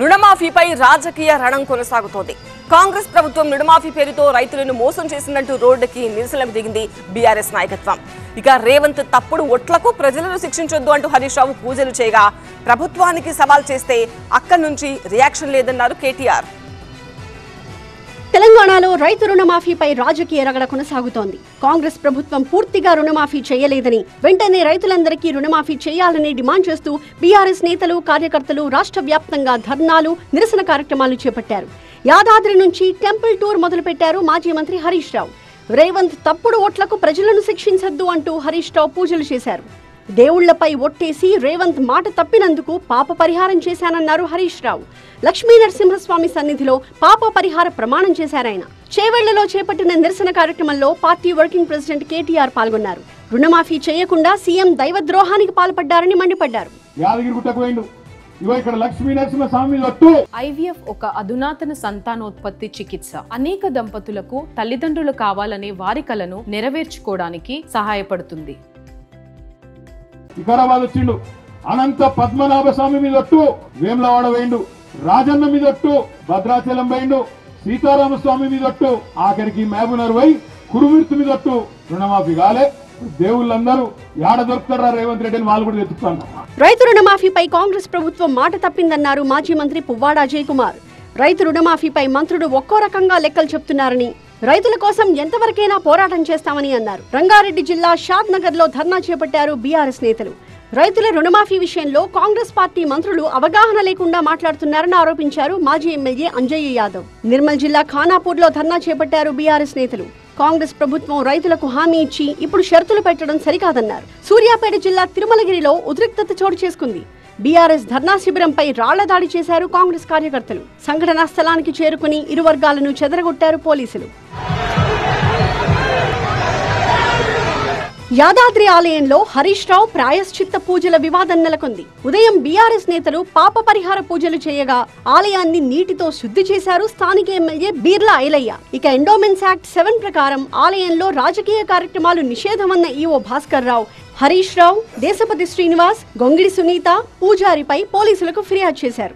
రుణమాఫీపై రాజకీయ రణం కొనసాగుతోంది. కాంగ్రెస్ ప్రభుత్వం రుణమాఫీ పేరుతో రైతులను మోసం చేసినట్టు రోడ్డుకి నిరసనకు దిగింది బీఆర్ఎస్ నాయకత్వం. ఇక రేవంత్ తప్పుడు ఓట్లకు ప్రజలను శిక్షించొద్దు అంటూ హరీష్ రావు పూజలు చేయగా ప్రభుత్వానికి సవాల్ చేస్తే అక్కడి నుంచి రియాక్షన్ లేదన్నారు కేటీఆర్. తెలంగాణలో రైతు రుణమాఫీపై రాజకీయ రగడ కొనసాగుతోంది. కాంగ్రెస్ ప్రభుత్వం పూర్తిగా రుణమాఫీ చేయలేదని, వెంటనే రైతులందరికీ రుణమాఫీ చేయాలని డిమాండ్ చేస్తూ బీఆర్ఎస్ నేతలు, కార్యకర్తలు రాష్ట్ర వ్యాప్తంగా ధర్నాలు, నిరసన కార్యక్రమాలు చేపట్టారు. యాదాద్రి నుంచి టెంపుల్ టూర్ మొదలుపెట్టారు మాజీ మంత్రి హరీష్ రావు. రేవంత్ తప్పుడు ఓట్లకు ప్రజలను శిక్షించొద్దు అంటూ హరీష్ రావు పూజలు చేశారు. దేవుళ్లపై ఒట్టేసి రేవంత్ మాట తప్పినందుకు పాప పరిహారం చేశానన్నారు హరీష్ రావు. లక్ష్మీ నరసింహస్వామి సన్నిధిలో పాప పరిహార ప్రమాణం చేశారాయన. చేవెళ్లలో చేపట్టిన నిరసన కార్యక్రమంలో పార్టీ వర్కింగ్ ప్రెసిడెంట్ కేటీఆర్ పాల్గొన్నారు. రుణమాఫీ చేయకుండా సీఎం దైవద్రోహానికి పాల్పడ్డారని మండిపడ్డారు. ఐవీఎఫ్ ఒక అధునాతన సంతానోత్పత్తి చికిత్స. అనేక దంపతులకు తల్లిదండ్రులు కావాలనే వారి కలను నెరవేర్చుకోవడానికి సహాయపడుతుంది. వికారాబాద్ వచ్చిండు, అనంత పద్మనాభ స్వామి మీదొట్టు వేములవాడ వేయండు, రాజన్న మీదొట్టు భద్రాచలం వేయండు, సీతారామస్వామి మీదొట్టు ఆఖరికి మహబూబ్నగర్ పోయి కురువిర్తు మీదొట్టు రుణమాఫీ కాలే. దేవుళ్ళందరూ యాడ దొరుకుతారా రేవంత్ రెడ్డిని వాళ్ళు కూడా ఎత్తుకుతారు. రైతు రుణమాఫీపై కాంగ్రెస్ ప్రభుత్వం మాట తప్పిందన్నారు మాజీ మంత్రి పువ్వాడ అజయ్ కుమార్. రైతు రుణమాఫీపై మంత్రులు ఒక్కో రకంగా లెక్కలు చెప్తున్నారని, రైతుల కోసం ఎంతవరకైనా పోరాటం చేస్తామని అన్నారు. రంగారెడ్డి జిల్లా షాద్ నగర్ లో ధర్నా చేపట్టారు బీఆర్ఎస్ నేతలు. రైతుల రుణమాఫీ విషయంలో కాంగ్రెస్ పార్టీ మంత్రులు అవగాహన లేకుండా మాట్లాడుతున్నారని ఆరోపించారు మాజీ ఎమ్మెల్యే అంజయ్య యాదవ్. నిర్మల్ జిల్లా ఖానాపూర్ లో ధర్నా చేపట్టారు బీఆర్ఎస్ నేతలు. కాంగ్రెస్ ప్రభుత్వం రైతులకు హామీ ఇచ్చి ఇప్పుడు షరతులు పెట్టడం సరికాదన్నారు. సూర్యాపేట జిల్లా తిరుమలగిరిలో ఉద్రిక్తత చోటు చేసుకుంది. బీఆర్ఎస్ ధర్నా శిబిరంపై రాళ్ల దాడి చేశారు కాంగ్రెస్ కార్యకర్తలు. సంఘటనా స్థలానికి చేరుకుని ఇరు వర్గాలను చెదరగొట్టారు పోలీసులు. యాదాద్రి ఆలయంలో హరీష్ రావు ప్రాయశ్చిత్త పూజల వివాదం నెలకొంది. ఉదయం బీఆర్ఎస్ నేతలు పాప పరిహార పూజలు చేయగా ఆలయాన్ని నీటితో శుద్ధి చేశారు స్థానిక ఎమ్మెల్యే బీర్లా ఐలయ్య. ఇక ఎండోమెంట్స్ యాక్ట్ 7 ప్రకారం ఆలయంలో రాజకీయ కార్యక్రమాలు నిషేధమన్న ఈవో భాస్కర్ రావు, హరీష్ రావు, దేశపతి శ్రీనివాస్, గొంగిడి సునీత, పూజారిపై పోలీసులకు ఫిర్యాదు చేశారు.